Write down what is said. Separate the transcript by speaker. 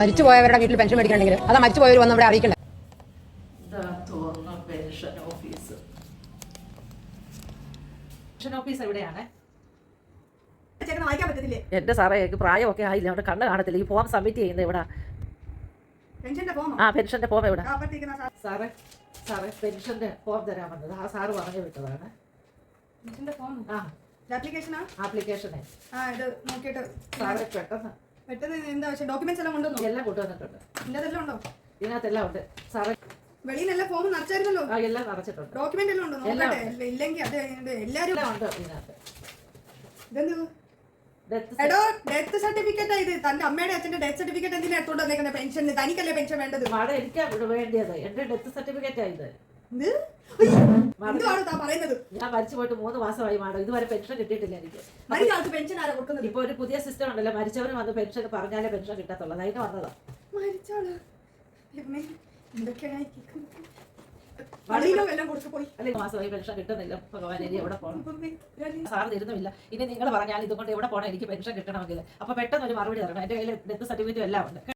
Speaker 1: മരിച്ചുപോയവരുടെ വീട്ടിൽ പെൻഷൻ മേടിക്കണമെങ്കിൽ അതാ മരിച്ചുപോയവർ വന്ന് ഇവിടെ അറിയിക്കണ്ടേ.
Speaker 2: പെൻഷൻ ഓഫീസ് എവിടെയാണ്?
Speaker 3: എന്റെ സാറേ എനിക്ക് പ്രായമൊക്കെ ആയില്ല, അവിടെ കണ്ണ് കാണത്തില്ല. ഈ ഫോം സബ്മിറ്റ് ചെയ്യുന്നത് എവിടെ? പെൻഷന്റെ ഫോം എവിടെ?
Speaker 2: സാറേ പെൻഷന്റെ ഫോം തരാൻ വന്നത് ആ സാറ് പറഞ്ഞു വിട്ടതാണ്. ആപ്ലിക്കേഷനെ സാറേ പെട്ടെന്ന്
Speaker 1: ഡോക്യുമെന്റ്സ് എല്ലാം കൊണ്ടുവന്നോ?
Speaker 2: എല്ലാം കൊണ്ടുവന്നിട്ടുണ്ട്.
Speaker 1: ഉണ്ടോ?
Speaker 2: ഇതിനകത്തെല്ലാം ഉണ്ട് സാറേ.
Speaker 1: വെളിയിൽ ഫോം നിറച്ചായിരുന്നല്ലോ.
Speaker 2: എല്ലാം നിറച്ചിട്ടുണ്ട്.
Speaker 1: ഡോക്യുമെന്റ് എല്ലാം ഉണ്ടോ? ഇല്ലെങ്കിൽ അത് എല്ലാരും
Speaker 2: ഉണ്ട് ഇതിനകത്ത്.
Speaker 1: ഡെത്ത് സർട്ടിഫിക്കറ്റ് ഇത് തന്റെ അമ്മയുടെ അച്ഛന്റെ ഡെത്ത് സർട്ടിഫിക്കറ്റ് എന്തിനാ എടുത്തോണ്ട് വന്നേക്കുന്നത്? പെൻഷൻ തനിക്കല്ലേ പെൻഷൻ വേണ്ടത്?
Speaker 2: മാഡം എനിക്കാ വേണ്ടിയത്. എന്റെ ഡെത്ത് സർട്ടിഫിക്കറ്റ് ആയത്.
Speaker 1: പറയുന്നത്
Speaker 2: ഞാൻ മരിച്ചു പോയിട്ട് 3 മാസമായി മാഡം, ഇതുവരെ പെൻഷൻ കിട്ടിയിട്ടില്ല എനിക്ക്.
Speaker 1: പെൻഷൻ ആരാ കൊടുക്കുന്നത്?
Speaker 2: ഇപ്പൊ ഒരു പുതിയ സിസ്റ്റം ഉണ്ടല്ലോ, മരിച്ചവന് വന്ന് പെൻഷൻ പറഞ്ഞാലേ പെൻഷൻ കിട്ടത്തുള്ളൂ. അതിന് വന്നതാ.
Speaker 1: മരിച്ചാള്
Speaker 2: മാസമായി പെൻഷൻ കിട്ടുന്നില്ല. ഭഗവാൻ ഇനി എവിടെ പോകണം? സാർ തരുന്നുമില്ല. ഇനി നിങ്ങൾ പറഞ്ഞാൽ ഇതുകൊണ്ട് എവിടെ പോകണം എനിക്ക് പെൻഷൻ കിട്ടണമെങ്കിൽ? അപ്പൊ പെട്ടെന്ന് ഒരു മറുപടി തരണം. എന്റെ കയ്യിൽ ഡെത്ത് സർട്ടിഫിക്കറ്റും എല്ലാം ഉണ്ട്.